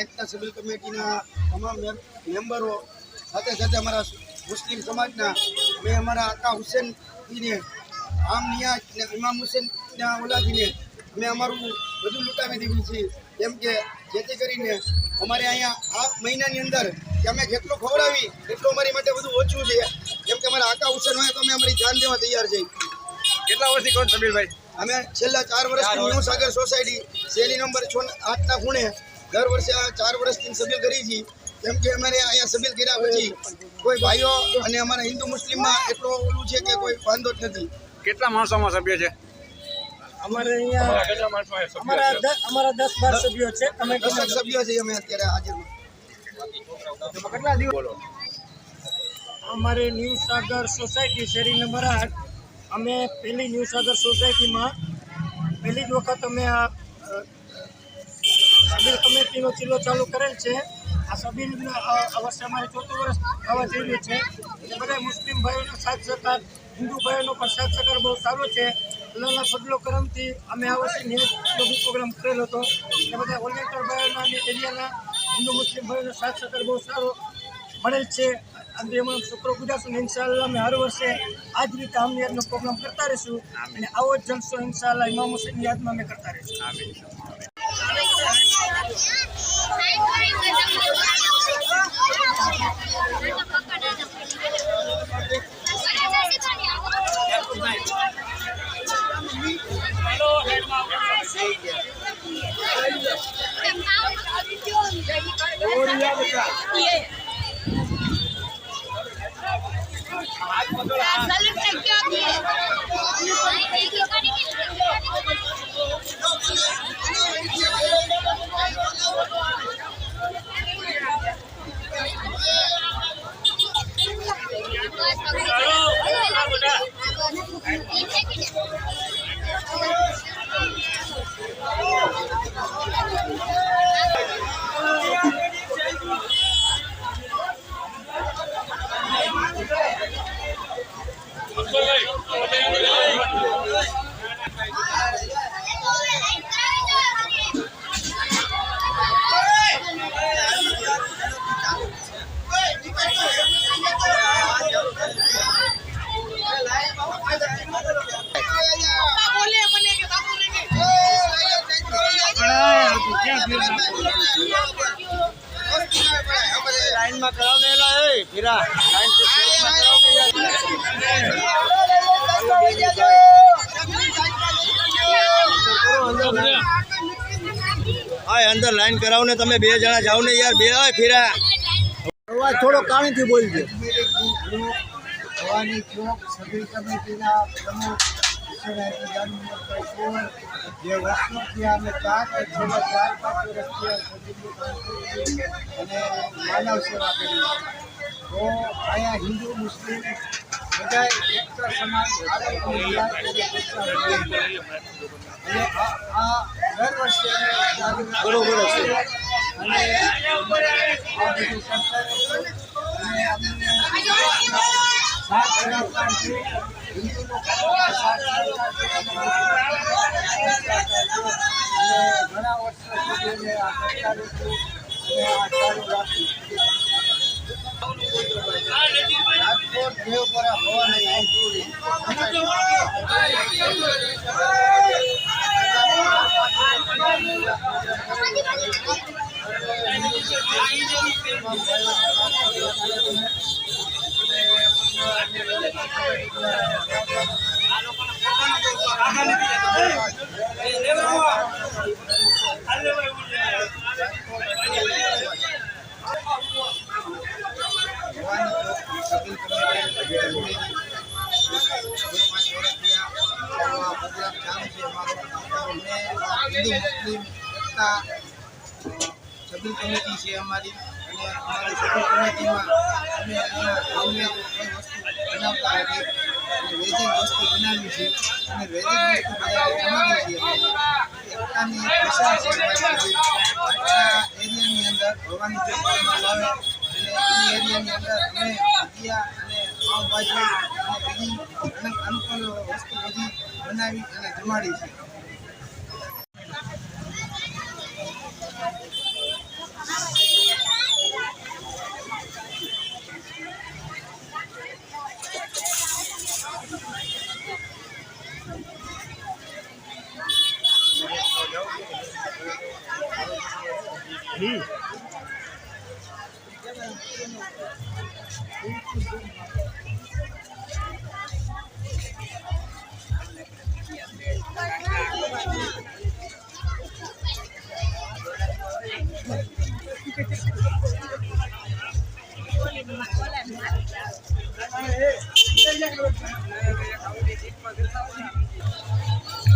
એકતા સભ્ય કમિટીના તમામ મેમ્બરો સાથે સાથે અમારા મુસ્લિમ સમાજના મેં અમારા આકા હુસેનજીને આમ નિયાજ ને ઇમામ હુસેનના ઓલાજીને અમે અમારું બધું લૂંટાવી દીધું છે. કેમ કે જેથી કરીને અમારે અહીંયા આ મહિનાની અંદર કે અમે જેટલું ખવડાવી એટલું અમારી માટે બધું ઓછું છે. કેમ કે અમારા આકા હુસેન હોય તો અમે અમારી જાન દેવા તૈયાર છીએ. કેટલા વર્ષથી કોણ સબીરભાઈ? અમે છેલ્લા 4 વર્ષથી ન્યૂ સાગર સોસાયટી શેરી નંબર 8ના ખૂણે દર વર્ષે આ 4 વર્ષથી સભ્ય કરી છીએ. કેમ કે અમારે અહીંયા સભ્ય કર્યા પછી કોઈ ભાઈઓ અને અમારા હિન્દુ મુસ્લિમમાં એટલો ઓલું છે કે કોઈ વાંધો જ નથી. કેટલા માણસોમાં સભ્ય છે? અમારે અહીંયા અમારા 10-12 સભ્યો છે. અમે 10 સભ્યો છે અમે અત્યારે હાજરમાં. કેટલા દિવસ બોલો? અમારે ન્યૂ સાગર સોસાયટી શેરી નંબર 8 અમે પહેલી ન્યૂ સાગર સોસાયટીમાં પહેલી જ વખત અમે આ સબીર કમિટીનો ચિલ્લો ચાલુ કરેલ છે. આ સબીર આ વર્ષે અમારે 4થું વર્ષ થવા જઈ રહ્યું છે. એ બધા મુસ્લિમ ભાઈઓનો સાથ સહકાર, હિન્દુ ભાઈઓનો પણ સાથ સહકાર બહુ સારો છે. અલ્લાહના ફજલો કરમથી અમે આ વર્ષે નિયમિત પ્રોગ્રામ કરેલો હતો. એ બધા વોલેન્ટિયર ભાઈઓના અને એરિયાના હિન્દુ મુસ્લિમ ભાઈઓનો સાથ સહકાર બહુ સારો મળેલ છે. અને એમાં શુક્ર ગુજારશું. ઇન્શાઅલ્લાહ અમે હર વર્ષે આ જ રીતે આમનિયાતનો પ્રોગ્રામ કરતા રહીશું અને આવો જ જલસો ઇન્શાઅલ્લાહ ઇમામ હુસેનની યાદમાં અમે કરતા રહીશું. लाइन में कराओ लेला है फिरा लाइन से अंदर लाइन कराओ ने तमे 2 जणा जाओ ने यार 2 फिरा अवाज थोड़ो काणी थी बोल दे भवानी चौक सभी कमेटीना प्रमुख જે વર્ષોથી અમે 4-5 વર્ષથી અને માનવ સેવા કરી. તો અહીંયા હિન્દુ મુસ્લિમ બધા એકતા સમાજ અને આ દર વર્ષે બરોબર હશે અને આ બધું કરતા રહેશું અને અમને સાથ આપવા છે. હિન્દુનો સાથ ઘણા વર્ષો સુધી આ કરતા રહીશું અને આ ચાલુ રાખીશું. રાજકોટ દેવપરા ભવાની આઈપુરી સભ્ય કમિટી છે અમારી અને અમારી સભ્ય કમિટીમાં અમે અહીંયા કોઈ વસ્તુ બનાવતા નથી અને વૈદિક વસ્તુ બનાવી છે અને વૈદિક વસ્તુ બનાવી છીએ. એકતાની વિશાળ છે આટલા એરિયાની અંદર ભવાની ચોકમાં આવે અને એ એરિયાની અંદર અમે ભજીયા અને પાઉંભાજી અને બીજી અનુકૂળ વસ્તુ બધી બનાવી અને જમાડી છે.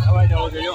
અવાજ આવવો જોઈએ.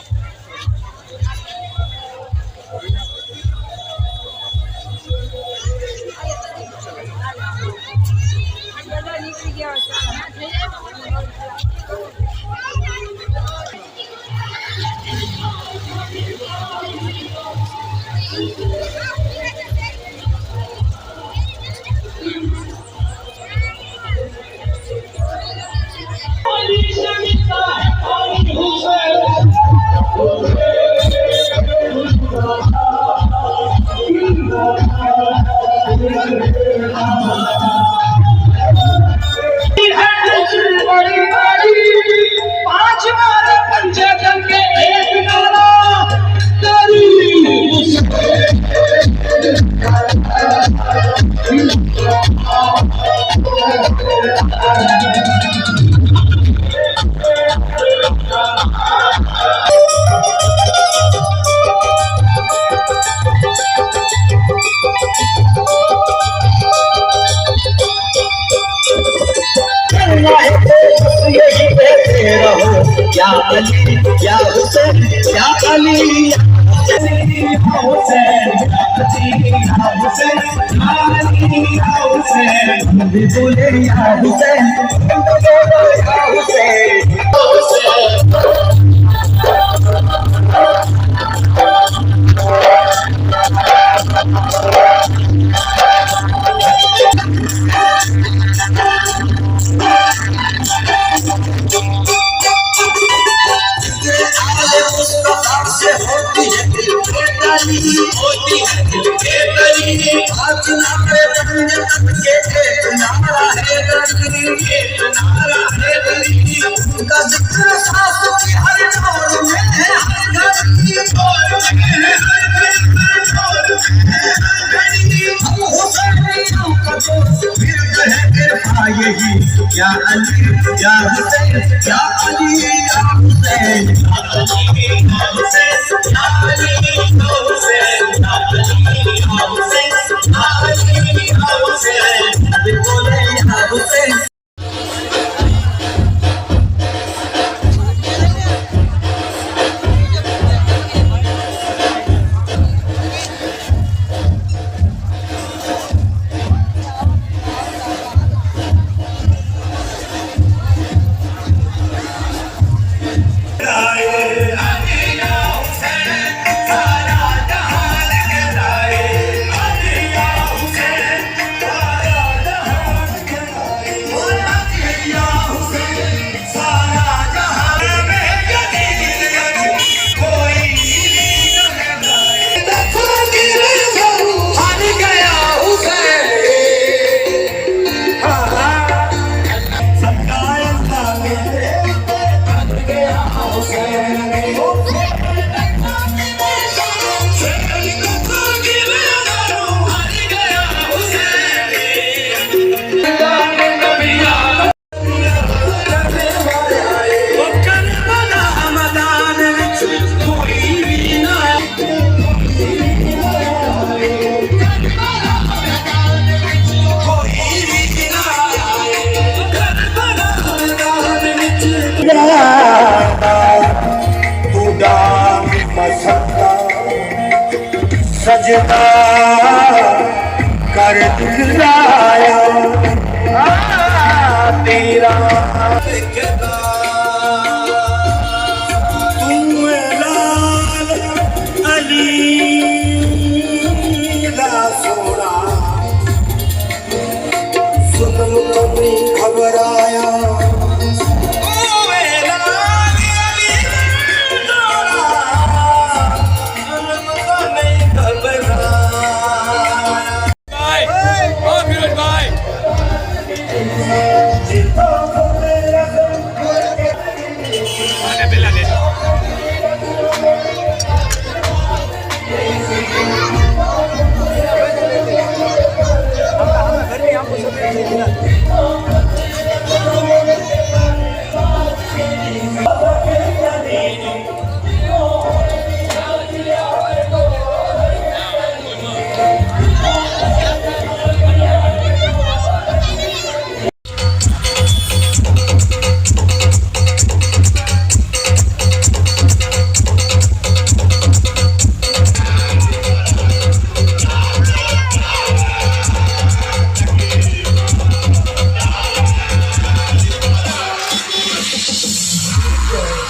यही कहते रहो या अली या हुसैन या अली या हुसैन या हुसैन या हुसैन भी बोले या हुसैन या हुसैन होती है दिल के करीब आज नारे बनने तक के एक नारा है गरीब एक नारा है गरीब उनका जिक्र सांस की हर डोर में है हर घड़ी डोर में है हर घड़ी डोर में है हर घड़ी हम हुसैनियों का दोस्त फिर कहेंगे यही या अली या हुसैन या अली या हुसैन या अली या हुसैन या अली या हुसैन सजदा कर दिखलाया तेरा तुम लाल अली दा सोना सुन कभी घबराया DJ